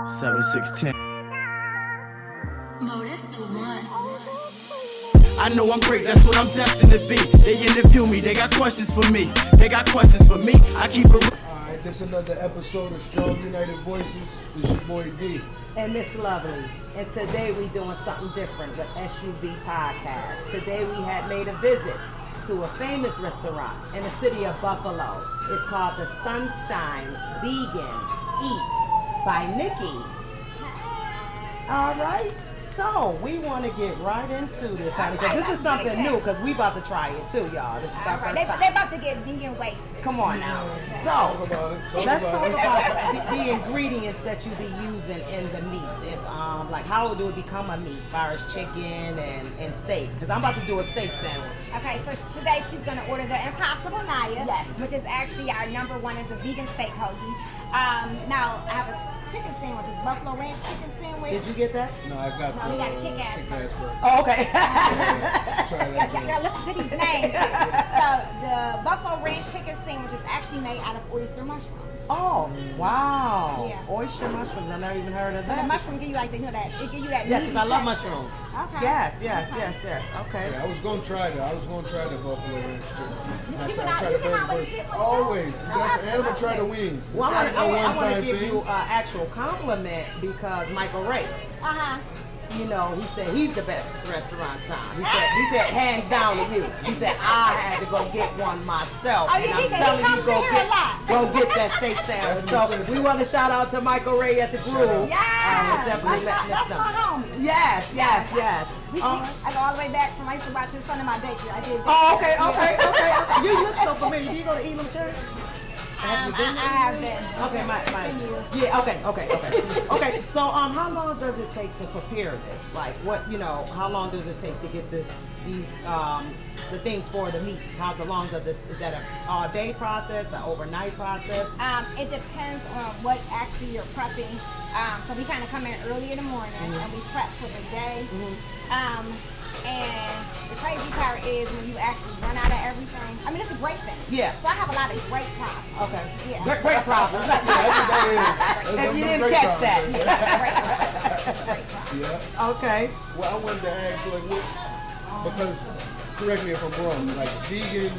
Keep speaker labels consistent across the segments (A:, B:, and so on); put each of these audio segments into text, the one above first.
A: 7610.
B: Modus the one.
A: I know I'm great, that's what I'm destined to be. They interview me, they got questions for me. They got questions for me, I keep it real.
C: Alright, this is another episode of Strong United Voices. This your boy D.
D: And Miss Lovely. And today we doing something different with SUV Podcast. Today we had made a visit to a famous restaurant in the city of Buffalo. It's called the SunShine Vegan Eats by Nikki. All right, so we want to get right into this, honey, because this is something new, because we about to try it too, y'all. This is our first time.
E: They're about to get vegan wasted.
D: Come on now.
C: Talk
D: So,
C: about it.
D: let's talk about the ingredients that you be using in the meats. If like how do it become a meat, as far as chicken and steak? Because I'm about to do a steak sandwich.
E: Okay, so today she's going to order the Impossible Naya,
D: Yes.
E: which is actually our number one is a vegan steak hoagie. Now, I have a chicken sandwich. It's Buffalo Ranch chicken sandwich.
D: Did you get that?
C: No, I got
E: No,
C: the
E: he got a kick-ass
C: burger.
D: Oh, okay.
C: Try that.
E: Y'all gotta listen to these names. So, the Buffalo Ranch chicken sandwich is actually made out of oyster mushrooms.
D: Oh, wow.
E: Yeah.
D: Oyster mushrooms. I've never even heard of
E: But the
D: that.
E: mushroom give you like, that, it give you that
D: Yes,
E: meaty
D: because I love
E: texture.
D: mushrooms.
E: Okay.
D: Yes.
E: Okay.
D: Okay.
C: Yeah, I was gonna try that. I was gonna try the Buffalo Ranch chicken. I
E: You
C: said
E: can
C: I tried the
E: always
C: burger.
E: get one.
C: Always.
E: No,
C: And I'm gonna try the
E: absolutely.
C: wings.
D: Well,
C: It's
D: I
C: not a
D: want to
C: one-time
D: give
C: thing.
D: you an actual compliment because Michael Ray,
E: Uh-huh.
D: you know, he said he's the best restaurant in town. He said hands down to you. He said I had to go get one myself.
E: Oh,
D: and
E: yeah,
D: I'm
E: he
D: telling you,
E: comes
D: go
E: here a lot.
D: get that steak sandwich.
C: That's what
D: So
C: he said.
D: we want to shout out to Michael Ray at the Groove.
E: Yeah.
D: We're definitely letting us
E: That's
D: know.
E: my homie.
D: Yes.
E: I go all the way back from I used to watch his son in my daycare. I did.
D: Oh, okay. You look so familiar. Do you go to Elam Church? Have you been
E: I have been.
D: Okay, my
E: It's been years.
D: yeah. Okay. So, how long does it take to prepare this? Like, how long does it take to get the things for the meats? How long does it? Is that an all-day process, an overnight process?
E: It depends on what actually you're prepping. So we kind of come in early in the morning and we prep for the day. And the crazy part is when you actually run out of everything. I mean, it's a great thing.
D: Yeah.
E: So I have a lot of great problems.
D: Okay.
E: Yeah.
D: Great problems.
C: That's what that is.
D: If you didn't
C: Great
D: catch
C: time.
D: that.
E: Great problems.
C: Yeah.
D: Okay.
C: Well, I wanted to ask, like, what? Because, correct me if I'm wrong. Like, vegan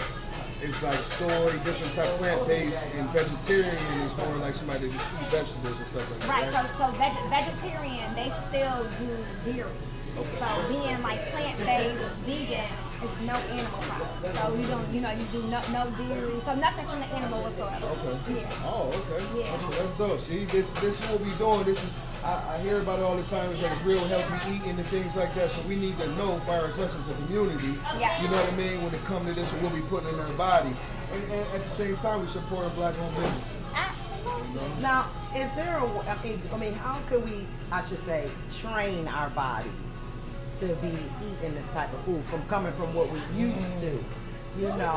C: is like soy, different type plant-based, and vegetarian is more like somebody that just eat vegetables and stuff like
E: Right,
C: that.
E: so vegetarian, they still do dairy. So being like plant-based, vegan is no animal product. So you don't, you do no dairy, so nothing from the animal whatsoever.
C: Okay.
E: Yeah.
C: Oh, okay.
E: Yeah.
C: That's dope. See, this is what we doing. This is I hear about it all the time. It's like it's real healthy eating and things like that. So we need to know, as far as us as a community,
E: Yeah.
C: you know what I mean, when it comes to this, and what we putting in our body, and at the same time, we supporting Black-owned business.
E: Absolutely.
D: Now, is there I mean, how can we, I should say, train our bodies to be eating this type of food from coming from what we used to? You know,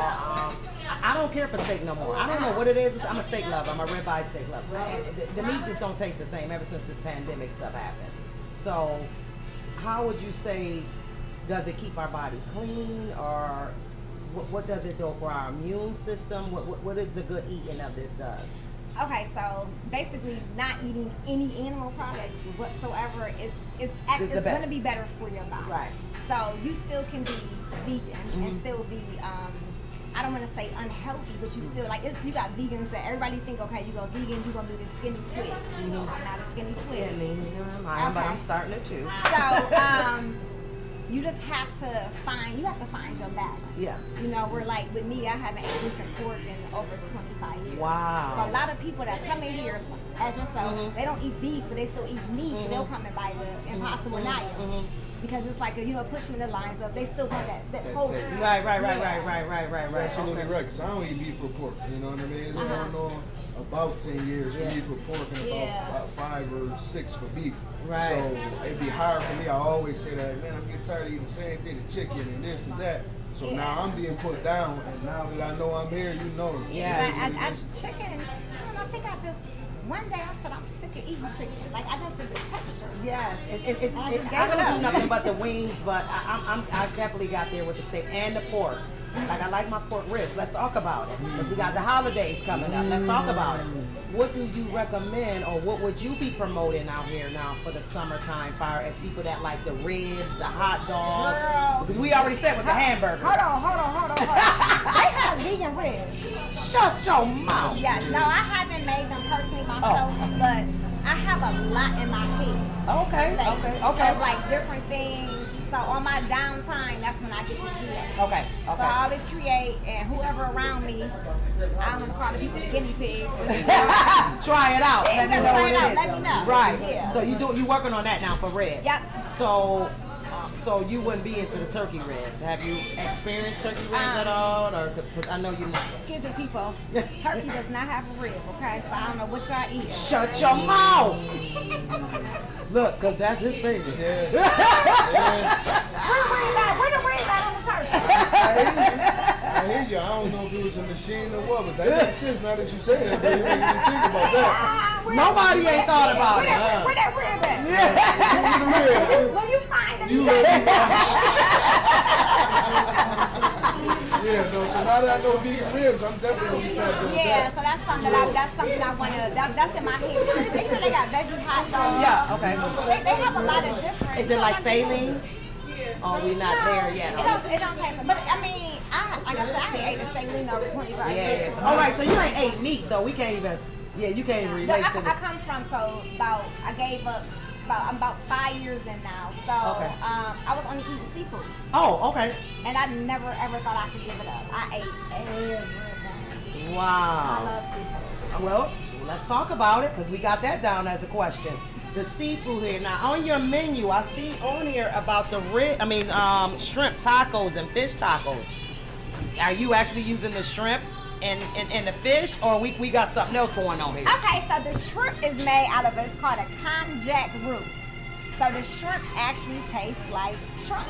D: I don't care for steak no more. I don't know what it is. I'm a steak lover. I'm a ribeye steak lover. And the meat just don't taste the same ever since this pandemic stuff happened. So, how would you say, does it keep our body clean, or what does it do for our immune system? What is the good eating of this does?
E: Okay, so basically not eating any animal products whatsoever is
D: the
E: going to
D: best.
E: be better for your body.
D: Right.
E: So you still can be vegan and still be, I don't want to say unhealthy, but you still, you got vegans that everybody think, okay, you go vegan, you're going to be this skinny twig. I'm not a skinny twig.
D: But I'm starting it too.
E: So, you just have to find your balance.
D: Yeah.
E: You know, we're like, with me, I haven't ate beef and pork in over 25 years.
D: Wow.
E: So a lot of people that come in here, as yourself, they don't eat beef, but they still eat meat. They'll come and buy the Impossible Naya. Because it's like, pushing the lines up. They still want that whole.
C: taste.
D: Right.
C: You're absolutely right. Because I don't eat beef or pork. You know what I mean? It's going on about 10 years for beef or pork, and about 5 or 6 for beef.
D: Right.
C: So it'd be hard for me. I always say that, man, I'm getting tired of eating the same thing, the chicken and this and that. So now I'm being put down, and now that I know I'm here, you know.
D: Yeah.
E: Chicken, I think I just, one day I said I'm sick of eating chicken. Like, I just did the texture.
D: Yes,
E: I just
D: I
E: gave it
D: don't do
E: up.
D: nothing but the wings, but I definitely got there with the steak and the pork. Like I like my pork ribs. Let's talk about it. Because we got the holidays coming up. Let's talk about it. What do you recommend, or what would you be promoting out here now for the summertime fire as people that like the ribs, the hot dogs?
E: Girl.
D: Because we already said with the hamburgers.
E: Hold on. They have vegan ribs.
D: Shut your mouth.
E: Yes. No, I haven't made them personally myself, but I have a lot in my head.
D: Okay.
E: Of like different things. So on my downtime, that's when I get to create.
D: Okay.
E: So I always create, and whoever around me, I don't want to call the people the guinea pigs.
D: Try it out. Let me know what it is.
E: Let me know.
D: Right.
E: Yeah.
D: So you working on that now for ribs.
E: Yep.
D: So you wouldn't be into the turkey ribs. Have you experienced turkey ribs at all? Or cause I know you not.
E: Excuse me, people. Turkey does not have a rib, okay? So I don't know what y'all eat.
D: Shut your mouth. Look, cause that's his favorite.
C: Yeah.
E: Where the rib at on the turkey?
C: I hear you. I don't know if it was a machine or what, but that makes sense now that you say that. But you didn't even think about that.
D: Nobody ain't thought about it.
E: Where that rib at? When you find it,
C: You ready? Yeah, no, so now that I know vegan ribs, I'm definitely gonna be tapped into
E: yeah,
C: that.
E: so that's something I wanna. That's in my head. They got veggie hot dogs.
D: Yeah. Okay.
E: They have a lot of different.
D: Is it like saline? Oh, we not there yet.
E: It don't taste. But I mean, like I said, I ain't ate a saline over 25 years.
D: Yes. All right. So you ain't ate meat, so we can't even. Yeah, you can't even
E: No,
D: relate to
E: I come from I gave up. I'm about 5 years in now. So
D: Okay.
E: I was only eating seafood.
D: Oh, okay.
E: And I never ever thought I could give it up. I ate everything. I
D: Wow.
E: love seafood.
D: Well, let's talk about it because we got that down as a question. The seafood here. Now, on your menu, I see on here about the shrimp tacos and fish tacos. Are you actually using the shrimp and the fish, or we got something else going on here?
E: Okay, so the shrimp is made out of, it's called a konjac root. So the shrimp actually tastes like shrimp.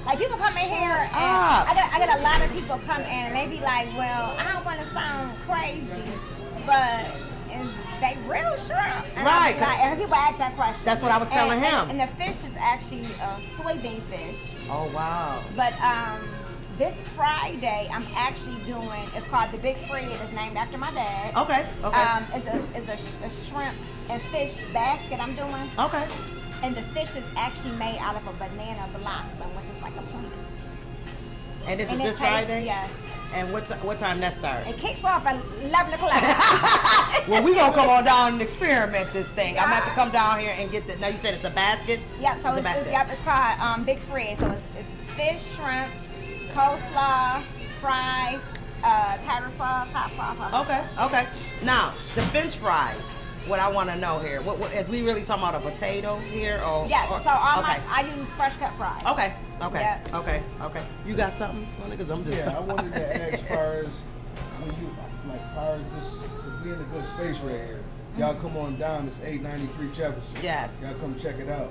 E: Like people come in here and I get a lot of people come in and they be like, well, I don't want to sound crazy, but is they real shrimp? And
D: Right.
E: And people ask that question.
D: That's what I was telling him.
E: And the fish is actually soybean fish.
D: Oh, wow.
E: But this Friday, I'm actually doing, it's called the Big Fred. It's named after my dad.
D: Okay.
E: It's a shrimp and fish basket I'm doing.
D: Okay.
E: And the fish is actually made out of a banana blossom, which is like a plant.
D: And this
E: And
D: is
E: it
D: this
E: tastes-
D: Friday?
E: Yes.
D: And what time that start?
E: It kicks off at 11 o'clock.
D: Well, we gonna come on down and experiment this thing. I'm gonna have to come down here and get the. Now you said it's a basket.
E: Yep. So
D: it's a basket.
E: it's called Big Fred. So it's fish, shrimp, coleslaw, fries, tartar sauce, hot sauce.
D: Okay. Now the French fries. What I want to know here, is we really talking about a potato here, or?
E: Yes.
D: Or,
E: So I use fresh cut fries.
D: Okay.
E: Yep.
D: Okay. You got something? Because I'm just.
C: Yeah, I wanted to ask far as when you far as this, because we in a good space right here. Y'all come on down. It's 893 Jefferson.
D: Yes.
C: Y'all come check it out.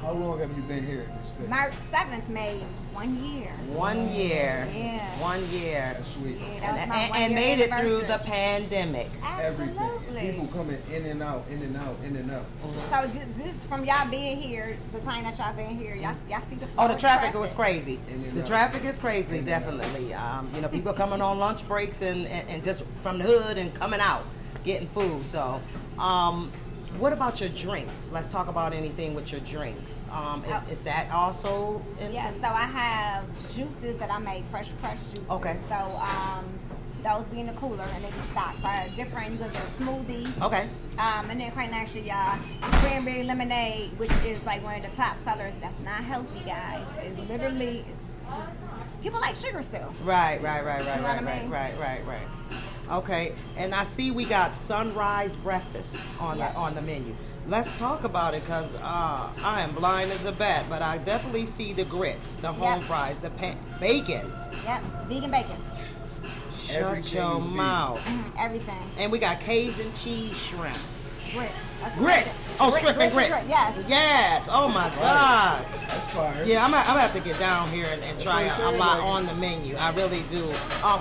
C: How long have you been here in this space?
E: March 7th made 1 year.
D: 1 year.
E: Yeah.
D: 1 year.
C: That's sweet.
E: Yeah, that was my
D: And
E: 1 year
D: made it through the
E: anniversary.
D: pandemic.
C: Everything. And
E: Absolutely.
C: people coming in and out, in and out, in and out.
E: So just from y'all being here, the time that y'all been here, y'all see the
D: Oh, the
E: flow of
D: traffic was crazy.
C: In and
D: The
C: out.
D: traffic is crazy,
C: In and
D: definitely. People coming on lunch breaks and just from the hood and coming out, getting food. So, what about your drinks? Let's talk about anything with your drinks. Is that also into?
E: Yeah, so I have juices that I make, fresh juices.
D: Okay.
E: So those be in the cooler and they be stocked. So I have different, you can get a smoothie.
D: Okay.
E: And then quite actually, y'all, cranberry lemonade, which is like one of the top sellers. That's not healthy, guys. It's literally, it's just, people like sugar still.
D: Right.
E: You know what I mean?
D: Right. Okay, and I see we got sunrise breakfast on
E: Yes.
D: the menu. Let's talk about it, because I am blind as a bat, but I definitely see the grits, the home
E: Yep.
D: fries, the bacon.
E: Yep, vegan bacon.
D: Shut
C: Everything
D: your
C: is vegan.
D: mouth.
E: Everything.
D: And we got Cajun cheese shrimp.
E: Grits. That's
D: Grits. Oh, shrimp and grits.
E: Yes.
D: Yes. Oh my God.
C: That's fire.
D: Yeah, I'm gonna have to get down here and try
C: what I'm
D: a
C: saying,
D: lot
C: like-
D: on the menu. I really do.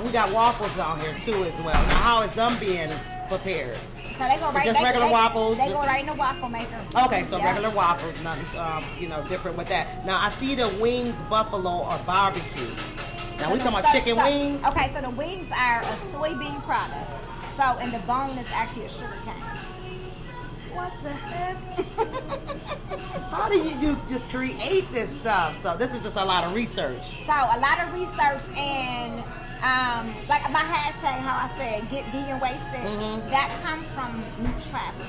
D: We got waffles down here too as well. Now, how is them being prepared?
E: So they go right.
D: Just regular waffles?
E: They go
D: Just-
E: right in the waffle maker.
D: Okay, so
E: Yeah.
D: regular waffles, nothing, different with that. Now I see the wings, buffalo or barbecue. Now we talking about chicken wings?
E: Okay, so the wings are a soybean product. So, and the bone is actually a sugar cane.
D: What the heck? How do you just create this stuff? So this is just a lot of research.
E: So a lot of research and like my hashtag, how I said, get vegan wasted, that comes from me traveling.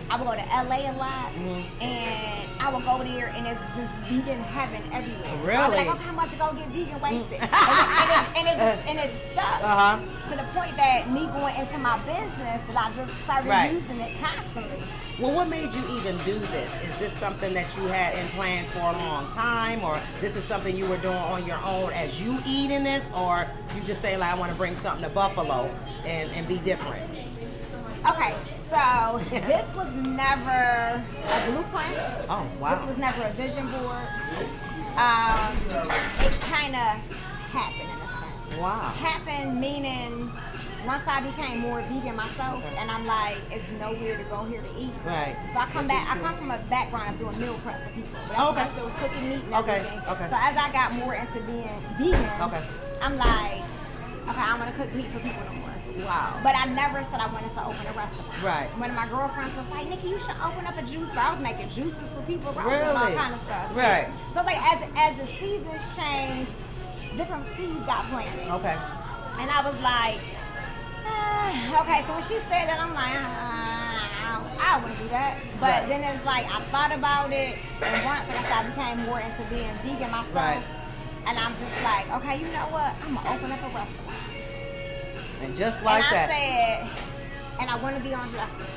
E: I would go to LA a lot, and I would go there, and it's just vegan heaven everywhere.
D: Really?
E: So I'm like, okay, I'm about to go get vegan wasted, and it stuck to the point that me going into my business, that I just started using it constantly.
D: Well, what made you even do this? Is this something that you had in plans for a long time, or this is something you were doing on your own as you eating this, or you just say like, I want to bring something to Buffalo and be different?
E: Okay, so this was never a blueprint.
D: Oh, wow.
E: This was never a vision board. It kind of happened in a sense.
D: Wow.
E: Happened meaning once I became more vegan myself, and I'm like, it's nowhere to go here to eat.
D: Right.
E: So I come from a background of doing meal prep for people. But that's when I still was cooking meat and everything.
D: Okay.
E: So as I got more into being vegan, I'm like, okay, I don't want to cook meat for people no more.
D: Wow.
E: But I never said I wanted to open a restaurant.
D: Right.
E: One of my girlfriends was like, Nikki, you should open up a juice bar. I was making juices for people. I was
D: Really?
E: doing all kind of stuff.
D: Right.
E: So like as the seasons changed, different seeds got planted.
D: Okay.
E: And I was like, okay. So when she said that, I'm like, I don't want to do that. But then it's like, I thought about it. And once, like I said, I became more into being vegan myself.
D: Right.
E: And I'm just like, okay, you know what? I'm going to open up a restaurant.
D: And just like
E: and
D: that.
E: I said, and I want to be on Jefferson.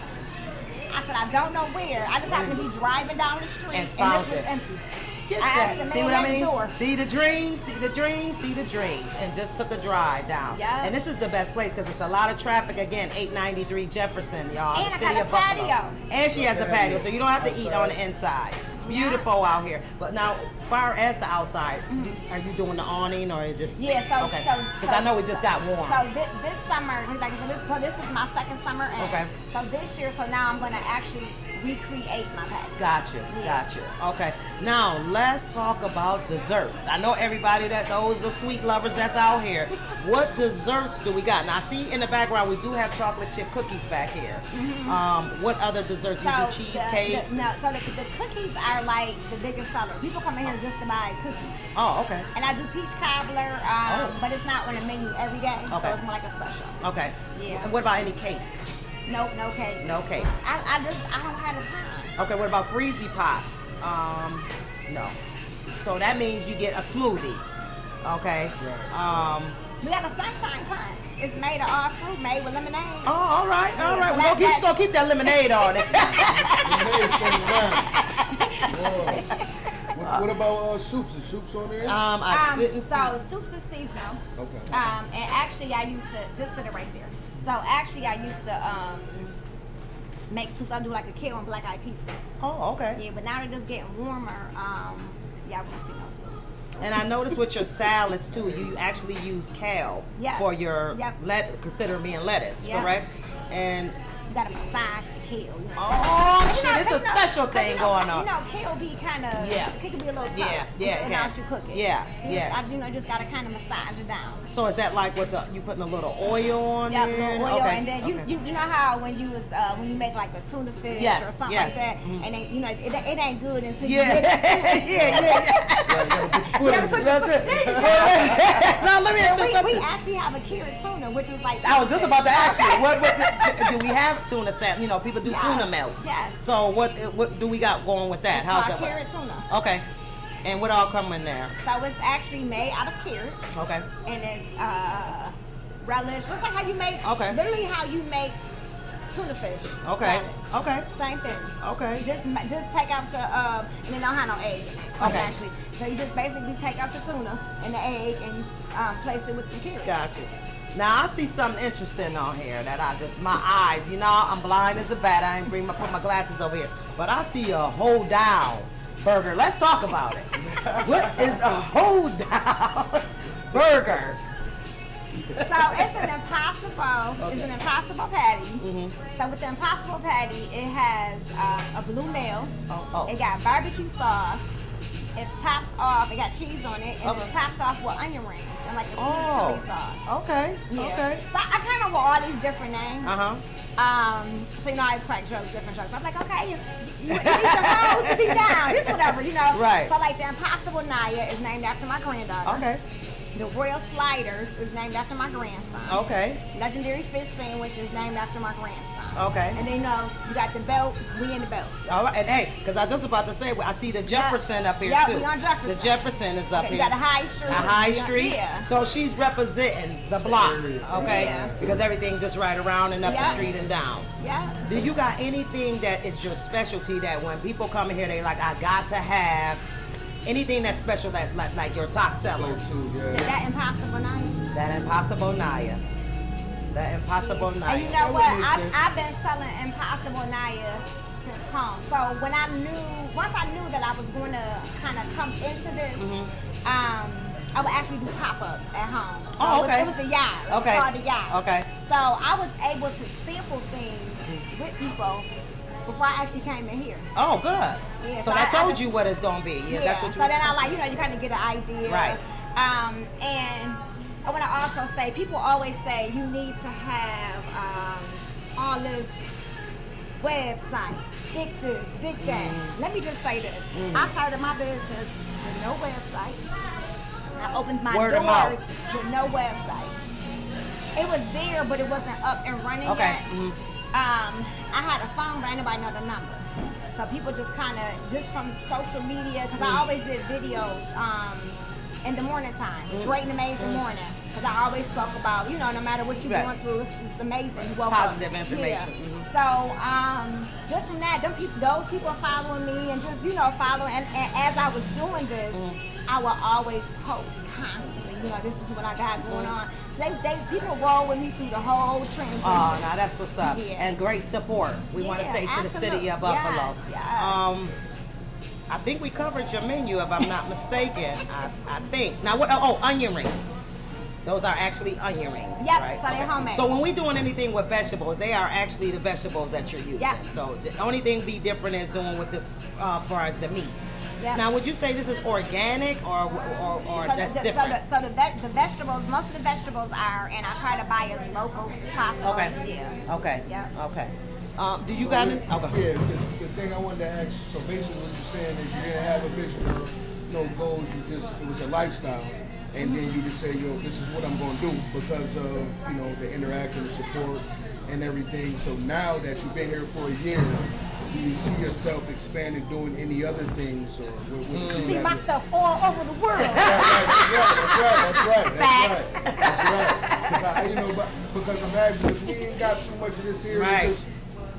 E: I said, I don't know where. I just happened to be driving down the street, and this was empty.
D: Get
E: I asked
D: that.
E: the
D: See
E: man
D: what I
E: next
D: mean?
E: door.
D: See the dreams, see the dreams, see the dreams. And just took a drive down.
E: Yes.
D: And this is the best place because it's a lot of traffic. Again, 893 Jefferson, y'all.
E: And
D: the
E: I
D: city
E: got
D: of
E: a
D: Buffalo.
E: patio.
D: And she has a patio, so you don't have to eat on the inside. It's beautiful out here. But now, far as the outside, are you doing the awning or is just...
E: Yeah, so...
D: Okay. Because I know it just got warm.
E: So this summer, like I said, so this is my second summer. And so this year, so now I'm going to actually recreate my patio.
D: Gotcha. Okay. Now, let's talk about desserts. I know everybody those the sweet lovers that's out here. What desserts do we got? Now, I see in the background, we do have chocolate chip cookies back here. What other desserts? You do cheesecakes?
E: So the cookies are like the biggest seller. People come in here just to buy cookies.
D: Oh, okay.
E: And I do peach cobbler, but it's not on the menu every day, so it's more like a special.
D: Okay.
E: Yeah.
D: And what about any cakes?
E: Nope, no cakes.
D: No cakes.
E: I don't have the time.
D: Okay, what about freezy pops? No. So that means you get a smoothie. Okay.
E: We got a SunShine punch. It's made of all fruit, made with lemonade.
D: Oh, all right.
E: So
D: We're just gonna keep that lemonade on it.
C: What about soups? Is soups on there?
D: I didn't see.
E: So soups is seasonal.
C: Okay.
E: And actually, I used to just sit it right there. So actually, I used to make soups. I do like a kale and black eyed peas soup.
D: Oh, okay.
E: Yeah, but now that it's getting warmer, I won't see no soup.
D: And I noticed with your salads too, you actually use kale for your consider being lettuce, correct? And
E: you gotta massage the kale. You know?
D: Oh, shit, it's a special thing going on.
E: You know, kale be kind of, it can be a little tough. And now you cook it. You just gotta kind of massage it down.
D: So is that like what you putting a little oil on there?
E: Yeah, a little oil, and then you know how when you make like a tuna fish or something like that, and then you know it ain't good until you get it.
D: Now let me ask you something.
E: We actually have a carrot tuna, which is like.
D: I was just about to ask you, what do we have tuna salad? You know, people do tuna melts.
E: Yes.
D: So what do we got going with that?
E: It's
D: How's
E: called
D: that?
E: Carrot tuna.
D: Okay. And what all come in there?
E: So it's actually made out of carrots.
D: Okay.
E: And it's relish, just like how you make.
D: Okay.
E: Literally how you make tuna fish.
D: Okay.
E: Salad.
D: Okay.
E: Same thing.
D: Okay.
E: Just take out the and it don't have no egg in it.
D: Okay.
E: Actually, so you just basically take out the tuna and the egg and place it with some carrots.
D: Gotcha. Now I see something interesting on here that my eyes, you know, I'm blind as a bat. I ain't put my glasses over here, but I see a hold down burger. Let's talk about it. What is a hold down burger?
E: So it's an impossible. It's an impossible patty. So with the impossible patty, it has a blue nail. It got barbecue sauce. It's topped off. It got cheese on it, and it's topped off with onion rings and like a sweet chili sauce.
D: Okay.
E: Yeah.
D: Okay.
E: So I kind of want all these different names. So I always crack jokes, different jokes. I'm like, okay, you need your hoes to be down. It's whatever,
D: Right.
E: So like the Impossible Naya is named after my granddaughter.
D: Okay.
E: The Royal Sliders is named after my grandson.
D: Okay.
E: Legendary Fish Sandwich is named after my grandson.
D: Okay.
E: And then you got the belt. We in the belt.
D: All right, and hey, because I just about to say, I see the Jefferson up here too.
E: We on Jefferson.
D: The Jefferson is up
E: Okay,
D: here.
E: you got a High Street.
D: A High Street.
E: Yeah.
D: So she's representing the block, okay?
E: Yeah.
D: Because everything just right around and up the street and down.
E: Yeah.
D: Do you got anything that is your specialty that when people come in here, they like, I got to have anything that's special that like your top seller?
E: That Impossible Naya.
D: That Impossible Naya. That Impossible Naya.
E: And you know what? I've been selling Impossible Naya since home. So once I knew that I was going to kind of come into this, I would actually do pop-ups at home. So
D: okay.
E: It was the yard. It was called the yard.
D: Okay.
E: So I was able to sample things with people before I actually came in here.
D: Oh, good.
E: Yeah,
D: so that told you what it's going to be. Yeah, that's what you
E: so then I like, you kind of get an idea.
D: Right.
E: And I want to also say, people always say you need to have all this website, big this, big that. Let me just say this. I started my business with no website. I opened my
D: Word of
E: doors
D: mouth.
E: with no website. It was there, but it wasn't up and running yet. I had a phone, but anybody know the number. So people just kind of, just from social media, because I always did videos in the morning time, great and amazing morning. Because I always spoke about, no matter what you're going through, it's amazing. You woke
D: Positive
E: up.
D: information.
E: Yeah. So just from that, those people are following me and just, following. And as I was doing this, I would always post constantly. This is what I got going on. So people roll with me through the whole transition.
D: Oh, now that's what's up.
E: Yeah.
D: And great support. We want to say to the city of Buffalo.
E: Yes.
D: I think we covered your menu, if I'm not mistaken. I think. Now, what? Oh, onion rings. Those are actually onion rings.
E: Yep,
D: right?
E: so they're homemade.
D: So when we're doing anything with vegetables, they are actually the vegetables that you're using.
E: Yep.
D: So the only thing be different is doing with the, far as the meats.
E: Yep.
D: Now, would you say this is organic or that's different?
E: So the vegetables, most of the vegetables are, and I try to buy as local as possible.
D: Okay.
E: Yeah.
D: Okay.
E: Yeah.
D: Okay. Do you got it? Oh, go ahead.
C: Yeah, the thing I wanted to ask, so basically what you're saying is you didn't have a vision or no goals, it was a lifestyle. And then you just say, this is what I'm going to do because of, the interaction, the support, and everything. So now that you've been here for a year, do you see yourself expanding, doing any other things? Or what
E: See myself all over the world.
C: That's right.
E: Facts.
C: Because imagine if we ain't got too much of this here, it's just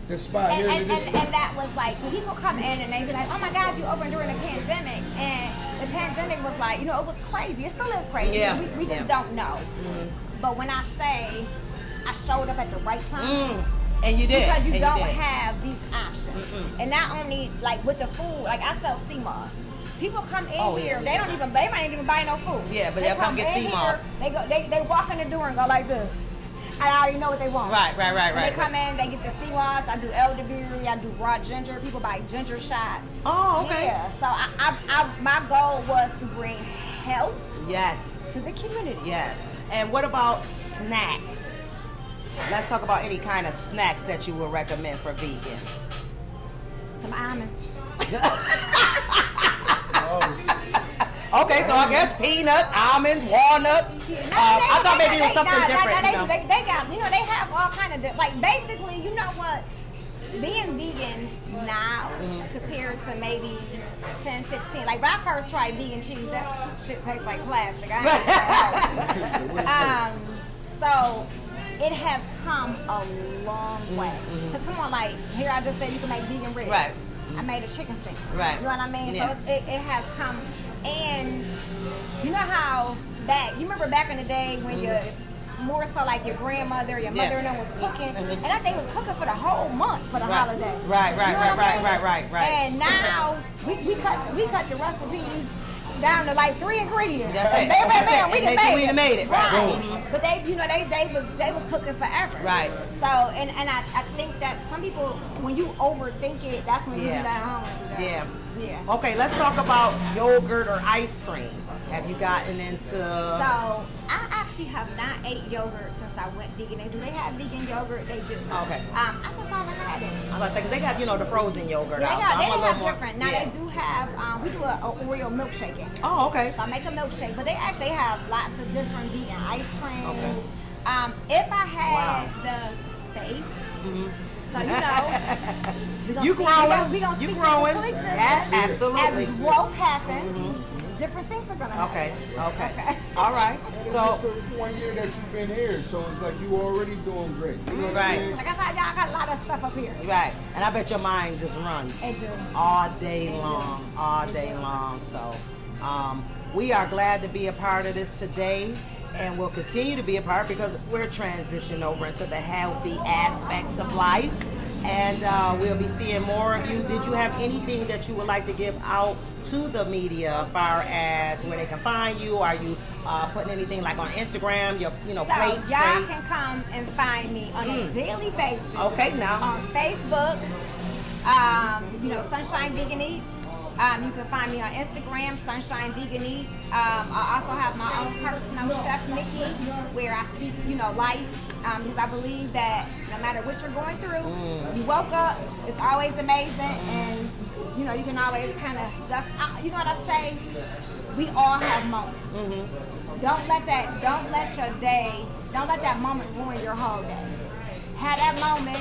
C: this spot here.
E: And that was like, when people come in and they be like, oh my God, you opened during the pandemic. And the pandemic was like, it was crazy. It still is crazy.
D: Yeah.
E: We just don't know. But when I say I showed up at the right time,
D: and you did.
E: because you don't
D: did.
E: have these options. And not only like with the food, like I sell sea moss. People come in here, they might even buy no food.
D: Yeah, but they'll come get sea moss.
E: They walk in the door and go like this. I already know what they want.
D: Right.
E: They come in, they get the sea moss. I do elderberry, I do raw ginger. People buy ginger shots.
D: Oh, okay.
E: Yeah. So my goal was to bring health.
D: Yes.
E: To the community.
D: Yes. And what about snacks? Let's talk about any kind of snacks that you would recommend for vegan.
E: Some almonds.
D: Okay, so I guess peanuts, almonds, walnuts. I thought maybe it was something different.
E: They got, they have all kind of, basically, you know what? Being vegan now compared to maybe 10, 15, like when I first tried vegan cheese, that shit tastes like plastic. So it has come a long way. Because come on, like here I just said you can make vegan ribs.
D: Right.
E: I made a chicken sandwich.
D: Right.
E: You know what I mean?
D: Yeah.
E: So it has come, and you know how you remember back in the day when you're more so like your grandmother, your mother and them was cooking, and I think it was cooking for the whole month for the holiday.
D: Right.
E: And now we cut the recipes down to like 3 ingredients.
D: That's it.
E: Bam, we
D: done made it. Right.
E: But they was cooking forever.
D: Right.
E: So and I think that some people, when you overthink it, that's when you do that at home.
D: Yeah.
E: Yeah.
D: Okay, let's talk about yogurt or ice cream. Have you gotten into?
E: So I actually have not ate yogurt since I went vegan. They have vegan yogurt? They do.
D: Okay.
E: I just haven't had it.
D: I'm about to say, because they got, the frozen yogurt
E: Yeah,
D: out.
E: they
D: So I'm a
E: have
D: little more,
E: different. Now
D: yeah.
E: they do have. We do a Oreo milkshake.
D: Oh, okay.
E: So I make a milkshake, but they actually have lots of different vegan ice creams.
D: Okay.
E: If I had the space, so we gonna
D: You growing.
E: We gonna
D: You
E: speak
D: growing.
E: to existence.
D: Yes, absolutely.
E: As growth happens, different things are gonna happen.
D: Okay. All right.
C: It's
D: So,
C: just the 1 year that you've been here, so it's like you already doing great. You know what
D: Right.
C: I mean?
E: Like I said, y'all got a lot of stuff up here.
D: right. And I bet your mind just runs
E: It do.
D: all day long. So, we are glad to be a part of this today. And we'll continue to be a part because we're transitioning over into the healthy aspects of life. And we'll be seeing more of you. Did you have anything that you would like to give out to the media as far as where they can find you? Are you putting anything like on Instagram, your
E: So
D: plates?
E: y'all
D: trays?
E: can come and find me on a daily basis.
D: Okay, now.
E: On Facebook, SunShine Vegan Eats. You can find me on Instagram, SunShine Vegan Eats. I also have my own personal chef, Nikki, where I speak, life. Because I believe that no matter what you're going through, you woke up, it's always amazing, and you can always kind of, you know what I say? We all have moments. Don't let that moment ruin your whole day. Have that moment.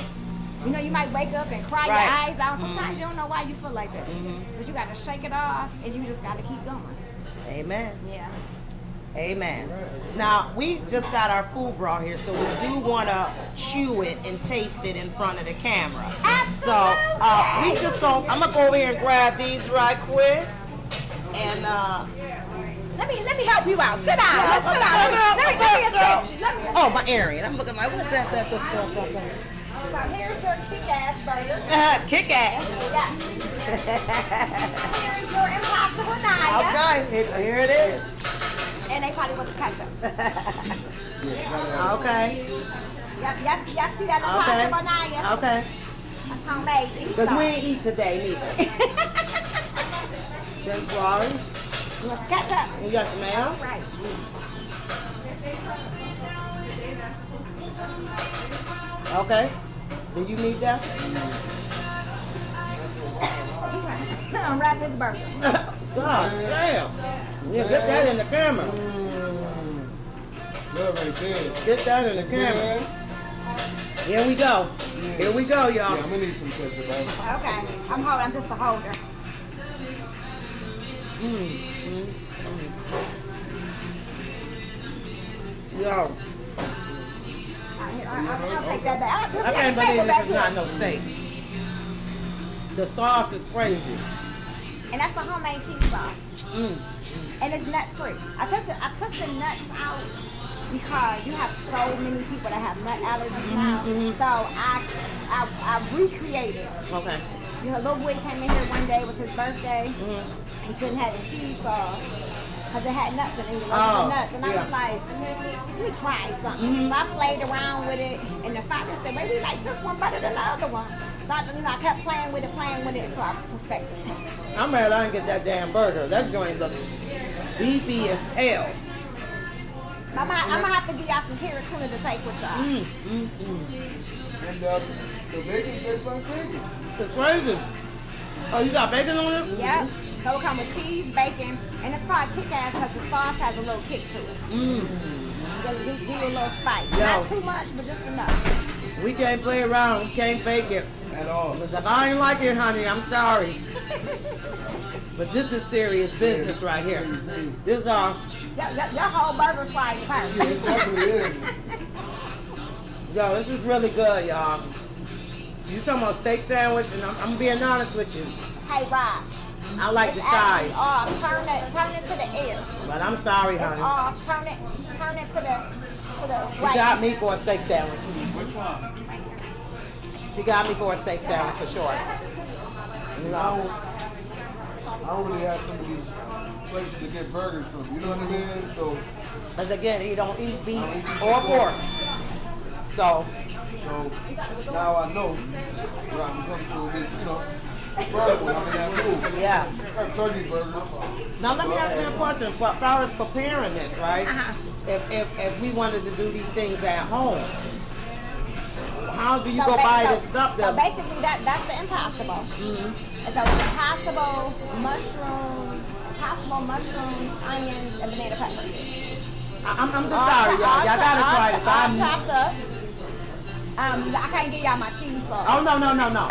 E: You might wake up and cry your eyes out. Sometimes you don't know why you feel like that. But you got to shake it off, and you just got to keep going.
D: Amen.
E: Yeah.
D: Amen. Now, we just got our food brought here, so we do want to chew it and taste it in front of the camera. So, I'm going to go over here and grab these right quick. And,
E: Let me help you out. Sit down. Let's sit down. Let me assist you.
D: oh, my Arian. I'm looking like, what's that?
E: So here's your kick-ass burger.
D: Kick ass.
E: Yeah. Here's your impossible Naya.
D: Okay, here it is.
E: And they probably want to catch up.
D: Okay.
E: Y'all see that impossible Naya?
D: Okay.
E: That's homemade cheese
D: Because we
E: sauce.
D: ain't eat today neither. That's sorry.
E: You want to catch up?
D: You got the mayo?
E: All right.
D: Okay. Do you need that?
E: Unwrap his burger.
D: God damn. Yeah, get that in the camera.
C: Good right there.
D: Get that in the camera. Here we go. Here we go, y'all.
C: Yeah, I'm gonna need some ketchup, right?
E: Okay. I'm just a holder.
D: Yo,
E: I'll take that back.
D: I can't believe this is not no steak. The sauce is crazy.
E: And that's the homemade cheese sauce. And it's nut free. I took the nuts out because you have so many people that have nut allergies now. So I recreated.
D: Okay.
E: A little boy came in here one day, it was his birthday. He couldn't have the cheese sauce because it had nuts in it. He loves the nuts. And I was like, let me try something. So I played around with it. And the father said, baby, we like this one better than the other one. So I kept playing with it until I perfected it.
D: I'm mad I didn't get that damn burger. That joint looks beefy as hell.
E: I'm gonna have to give y'all some carrot tuna to take with y'all.
C: And the bacon tastes like bacon.
D: It's crazy. Oh, you got bacon on it?
E: Yep. So it comes with cheese, bacon, and it's called kick-ass because the sauce has a little kick to it. Give you a little spice.
D: Yo.
E: Not too much, but just enough.
D: We can't play around. We can't fake it.
C: At all.
D: If I ain't like it, honey, I'm sorry. But this is serious business right here. This
E: Your whole burger's flying apart.
C: Yeah, it definitely is.
D: yo, this is really good, y'all. You talking about steak sandwich, and I'm being honest with you.
E: Hey, Rob.
D: I like
E: It's
D: the
E: actually
D: size,
E: off. Turn it to the air.
D: but I'm sorry,
E: It's
D: honey.
E: off. Turn it to the
D: She
E: right.
D: got me for a steak sandwich.
C: Which one?
D: She got me for a steak sandwich for sure.
C: I don't really have some of these places to get burgers from. You know what I mean? So
D: Because again, he don't eat beef or pork. So,
C: now I know where I can come to and get, Incredible. I mean, that move.
D: Yeah.
C: Turkey burgers.
D: Now let me ask you a question. For far as preparing this, right?
E: Uh-huh.
D: If we wanted to do these things at home, how do you
E: So
D: go
E: ba-
D: buy
E: so-
D: this stuff?
E: So basically, that's the impossible. And so it's impossible mushrooms, onions, and banana peppers.
D: I'm just sorry, y'all. Y'all gotta try this.
E: All chopped up. I can't give y'all my cheese sauce.
D: Oh no.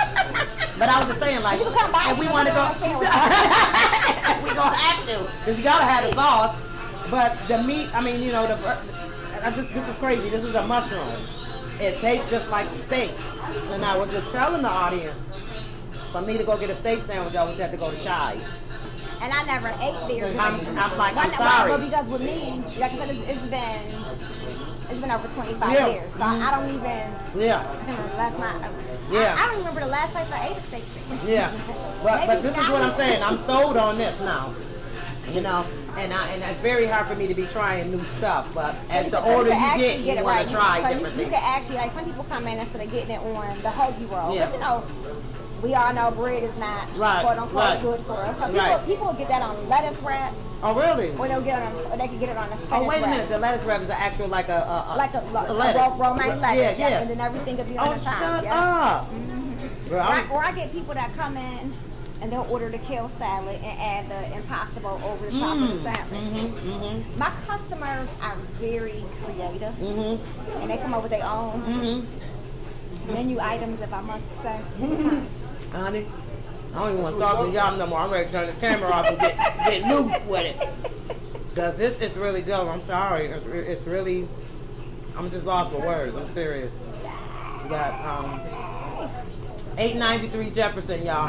D: But I was just saying, like,
E: You can come by
D: if we
E: and
D: want to
E: put
D: go,
E: it on a sandwich.
D: we gonna have to, because you gotta have the sauce. But the meat, I mean, you know, this is crazy. This is a mushroom. It tastes just like steak. And I was just telling the audience, for me to go get a steak sandwich, I always had to go to Shi's.
E: And I never ate there.
D: I'm like, I'm
E: But
D: sorry.
E: because with me, like I said, it's been over 25
D: Yeah.
E: years. So I don't even.
D: Yeah.
E: I think the last night.
D: Yeah.
E: I don't remember the last place I ate a steak sandwich.
D: Yeah, but
E: Maybe
D: this is what I'm
E: Sally's.
D: saying. I'm sold on this now, you know, and it's very hard for me to be trying new stuff. But as the older you
E: actually
D: get, you
E: it
D: want
E: right.
D: to try
E: So
D: different
E: you
D: things.
E: can actually, like, some people come in instead of getting it on the hoagie roll.
D: Yeah.
E: But you know, we all know bread is not
D: Right,
E: quote unquote
D: right.
E: good for us. So
D: Right.
E: people will get that on lettuce wrap,
D: Oh, really?
E: or they'll get it on, or they can get it on a spinach
D: Oh, wait a
E: wrap.
D: minute. The lettuce wrap is actual like a
E: lettuce. Romaine lettuce.
D: Yeah.
E: And then everything will be on
D: Oh,
E: the side.
D: shut
E: yeah.
D: up. Bro,
E: Or I get people that come in and they'll order the kale salad and add the impossible over the top of the salad. My customers are very creative, and they come up with their own menu items, if I must say.
D: honey, I don't even want to talk to y'all no more. I'm ready to turn the camera off and get loose with it. Because this is really dope. I'm sorry. It's really, I'm just lost for words. I'm serious. We got 893 Jefferson, y'all.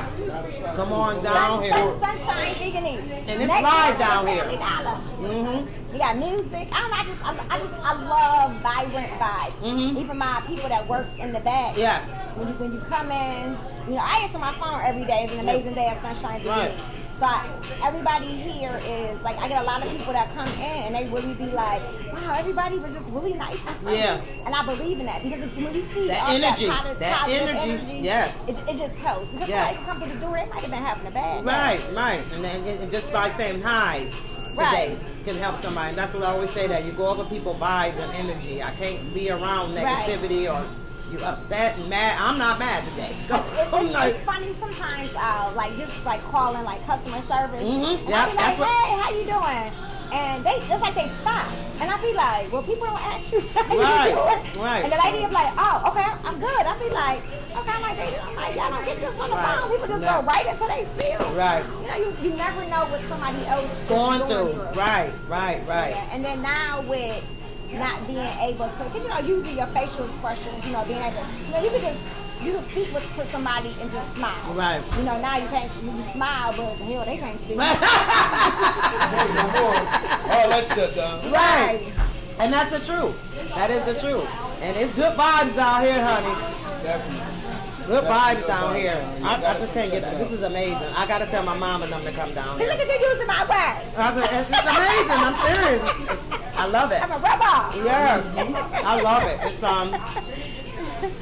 D: Come on down here.
E: SunShine Veganese.
D: And it's live down here.
E: $50. We got music. I love vibrant vibes. Even my people that work in the back.
D: Yes.
E: When you come in, you know, I answer my phone every day. It's an amazing day at SunShine
D: Right.
E: Veganese. So everybody here is like, I get a lot of people that come in and they really be like, wow, everybody was just really nice and friendly.
D: Yeah.
E: And I believe in that because when you feed
D: That
E: off
D: energy,
E: that positive energy,
D: yes.
E: it just helps. Because
D: Yes.
E: somebody can come to the door, it might have been having a bad day.
D: Right. And then and just by saying hi today can help somebody. And that's what I always say, that you go over people's vibes and energy. I can't be around negativity or you upset and mad. I'm not mad today.
E: It's funny sometimes, like just like calling like customer service, and
D: Yeah,
E: I be like,
D: that's what-
E: hey, how you doing? And it's like they stop, and I be like, well, people don't ask you how
D: Right,
E: you doing,
D: right.
E: And the lady be like, oh, okay, I'm good. I be like, okay, I'm like, y'all don't get this on the
D: Right.
E: phone. People just
D: No.
E: go right into their spiel.
D: Right.
E: You know, you never know what somebody else is
D: Going through. Right.
E: Yeah, and then now with not being able to, because you know, using your facial expressions, you know, being able, you know, you can speak to somebody and just smile.
D: Right.
E: You know, now you smile, but hell, they can't see.
C: Oh, let's shut down.
D: Right. And that's the truth. That is the truth. And it's good vibes down here, honey.
C: Definitely.
D: Good vibes down here. I just can't get that. This is amazing. I gotta tell my mom and them to come down
E: See,
D: here.
E: look at you using my word.
D: It's amazing. I'm serious. I love it.
E: I'm a rubber.
D: Yeah, I love it.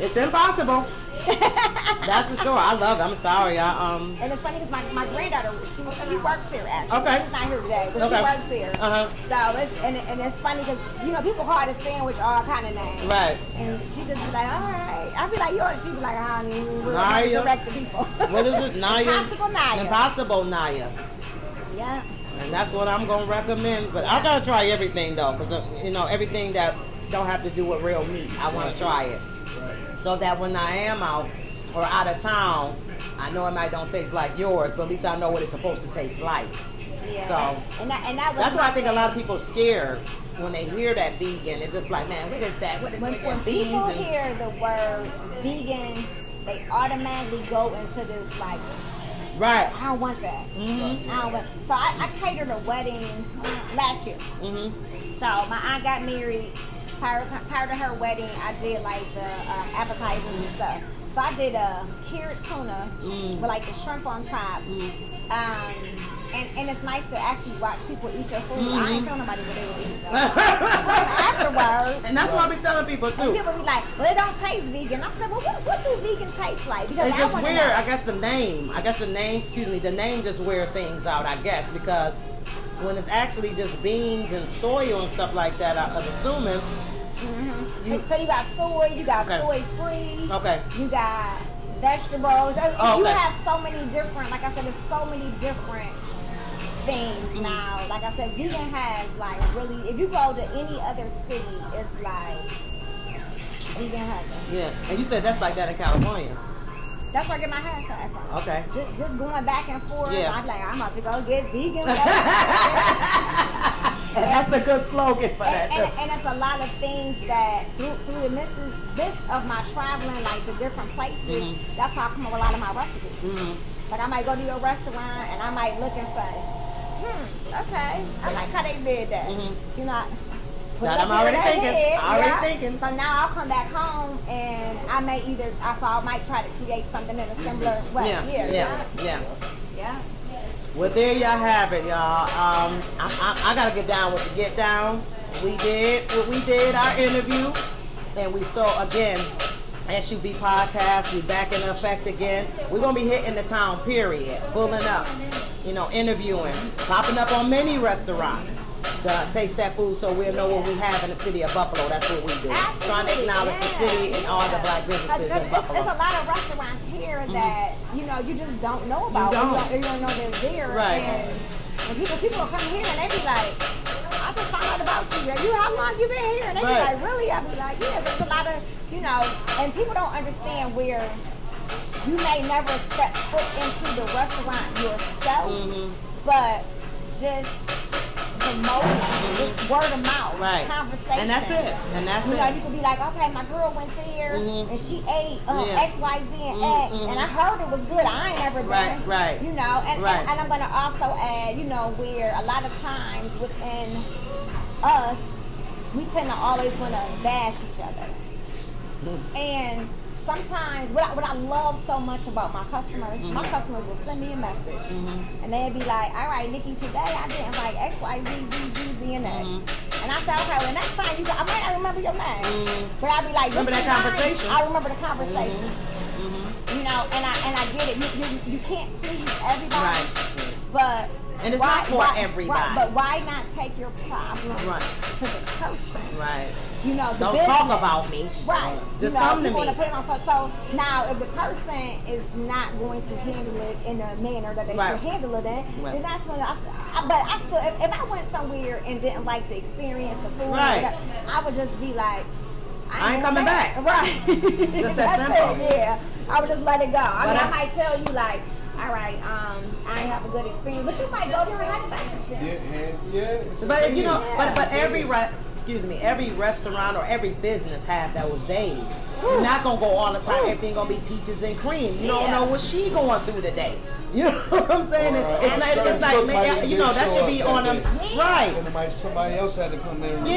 D: It's impossible. That's for sure. I love it. I'm sorry.
E: And it's funny because my granddaughter, she works here actually.
D: Okay.
E: She's not here today, but
D: Okay.
E: she works here.
D: Uh-huh.
E: So it's funny because you know people call the sandwich all kind of names.
D: Right.
E: And she just be like, all right. I be like, you order. She be like, I don't even
D: Naya.
E: direct the people.
D: What is it? Naya?
E: Impossible Naya.
D: Impossible Naya.
E: Yeah.
D: And that's what I'm going to recommend. But I got to try everything, though, because, you know, everything that don't have to do with real meat, I want to try it. So that when I am out or out of town, I know it might don't taste like yours, but at least I know what it's supposed to taste like.
E: Yeah.
D: So
E: and that was
D: that's why I
E: my
D: think a
E: thing.
D: lot of people are scared when they hear that vegan. It's just like, man, what is that? What is
E: When
D: beans?
E: people
D: And,
E: hear the word vegan, they automatically go into this like,
D: right.
E: I don't want that. I don't want. So I catered a wedding last year. So my aunt got married. Prior to her wedding, I did like the appetizers and stuff. So I did a carrot tuna with like the shrimp on top, And it's nice to actually watch people eat your food. I ain't telling nobody what they was eating afterwards.
B: And that's what I be telling people too.
E: And people be like, well, it don't taste vegan. I said, well, what do vegan taste like? Because
B: It's
E: I
B: just
E: want
B: weird.
E: to know.
B: I guess the name, the name just weird things out, I guess, because when it's actually just beans and soy and stuff like that, I'm assuming.
E: So you got soy, you got
B: Okay.
E: soy free.
B: Okay.
E: You got vegetables.
B: Oh,
E: You
B: okay.
E: have so many different, like I said, there's so many different things now. Like I said, vegan has like really, if you go to any other city, it's like vegan heaven.
B: Yeah. And you said that's like that in California.
E: That's where I get my hashtag from.
B: Okay.
E: Just going back and forth.
B: Yeah.
E: I'm like, I'm about to go get vegan.
B: And that's a good slogan for that.
E: And,
B: too.
E: and it's a lot of things that through the midst of my traveling like to different places, that's how I come up with a lot of my recipes. Like I might go to your restaurant and I might look and say, okay, I like how they did that. You know, put
B: That
E: it
B: I'm
E: up
B: already
E: in their
B: thinking.
E: head,
B: Already thinking.
E: So now I'll come back home and I may I might try to create something in a similar way. Yeah.
B: Well, there y'all have it, y'all. I gotta get down with the get down. We did what we did, our interview, and we saw again, SUB podcast. We back in effect again. We're gonna be hitting the town, period, pulling up, interviewing, popping up on many restaurants to taste that food, so we'll know what we have in the city of Buffalo. That's what we do. Trying to acknowledge the city and all the black businesses in Buffalo.
E: There's a lot of restaurants here that you just don't know about. You don't know they're there.
B: Right.
E: And people will come here and they be like, I just found out about you. How long you been here? And they be
B: Right.
E: like, really? I be like, yeah. There's a lot of and people don't understand where you may never step foot into the restaurant yourself, but just promoting, just word of mouth, conversation.
B: And that's it. And that's
E: You
B: it.
E: know, you could be like, okay, my girl went there and she ate
B: Yeah.
E: X, Y, Z, and X, and I heard it was good. I ain't never been.
B: Right.
E: And I'm going to also add, where a lot of times within us, we tend to always want to bash each other. And sometimes, what I love so much about my customers will send me a message, and they'd be like, all right, Nikki, today I didn't like X, Y, Z, and X. And I said, okay, well, next time I might not remember your name, but I'd be like,
B: Remember that conversation?
E: I remember the conversation. And I get it. You can't please everybody, but
B: And it's not for everybody.
E: Right, but why not take your problem to the person?
B: Right.
E: The
B: Don't
E: business.
B: talk about me.
E: Right.
B: Just come to
E: people
B: me.
E: wanna put it on so now, if the person is not going to handle it in a manner that they should handle it in, then that's when but I still, if I went somewhere and didn't like to experience the food, I would just be like,
B: I ain't coming back.
E: Right.
B: Just that
E: That's
B: simple.
E: it, yeah. I would just let it go.
B: But
E: I might tell you like, all right, I ain't have a good experience, but you might go there and have a bad experience.
B: But every restaurant or every business have those days. You're not gonna go all the time. Everything gonna be peaches and cream. You don't know what she going through today. You know what I'm saying? It's like that should be on them, right?
C: And somebody else had to come there.
E: And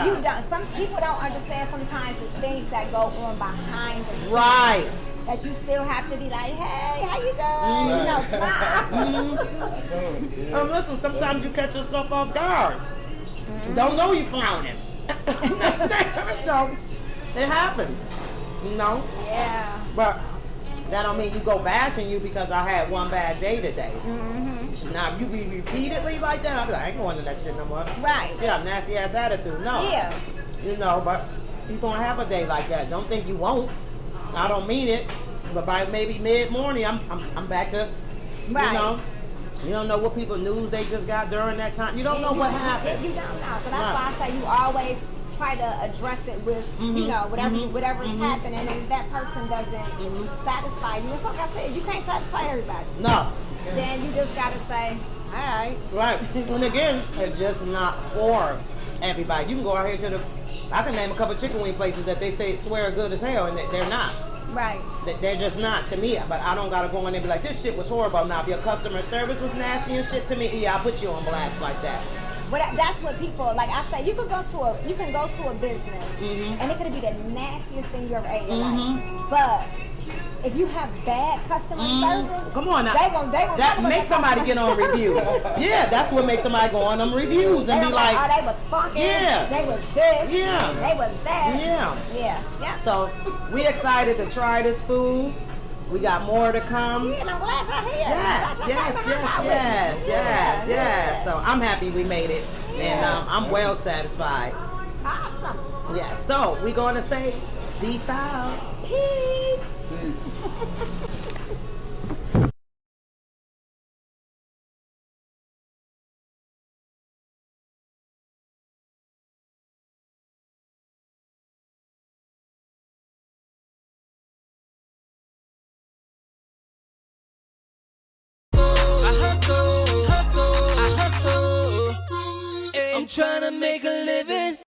E: you don't. Some people don't understand sometimes the things that go on behind the scenes. That you still have to be like, hey, how you doing? Smile.
B: Listen, sometimes you catch yourself off guard. Don't know you flouting. So it happens,
E: Yeah.
B: But that don't mean you go bashing you because I had one bad day today. Now if you be repeatedly like that, I'll be like, I ain't going to that shit no more.
E: Right.
B: Yeah, nasty ass attitude. No.
E: Yeah.
B: But you gonna have a day like that. Don't think you won't. I don't mean it, but by maybe mid-morning, I'm back to,
E: Right.
B: You don't know what people news they just got during that time. You don't know what happened.
E: You don't know. So that's why I say you always try to address it with, whatever's happening, and if that person doesn't satisfy you. It's like I said, you can't satisfy everybody.
B: No.
E: Then you just gotta say, all right.
B: Right. And again, it's just not for everybody. You can go out here to I can name a couple chicken wing places that they say swear are good as hell, and they're not.
E: Right.
B: They're just not to me, but I don't gotta go in there and be like, this shit was horrible. Now, if your customer service was nasty and shit to me, yeah, I'll put you on blast like that.
E: But that's what people, like I say, you can go to a business, and it could be the nastiest thing you ever ate in your life. But if you have bad customer service,
B: Come on now.
E: they gon'
B: that
E: talk about
B: makes
E: their
B: somebody
E: customer
B: get on reviews. Yeah, that's what makes somebody go on them reviews and
E: They
B: be
E: don't
B: like,
E: oh, they was fucking.
B: Yeah.
E: They was this.
B: Yeah.
E: They was that.
B: yeah.
E: Yeah.
B: So we excited to try this food. We got more to come.
E: Yeah, and I'm glad y'all here.
B: Yes. So I'm happy we made it, and I'm well satisfied.
E: Awesome.
B: Yes. So we going to say peace out.
E: Peace.
A: I'm trying to make a living.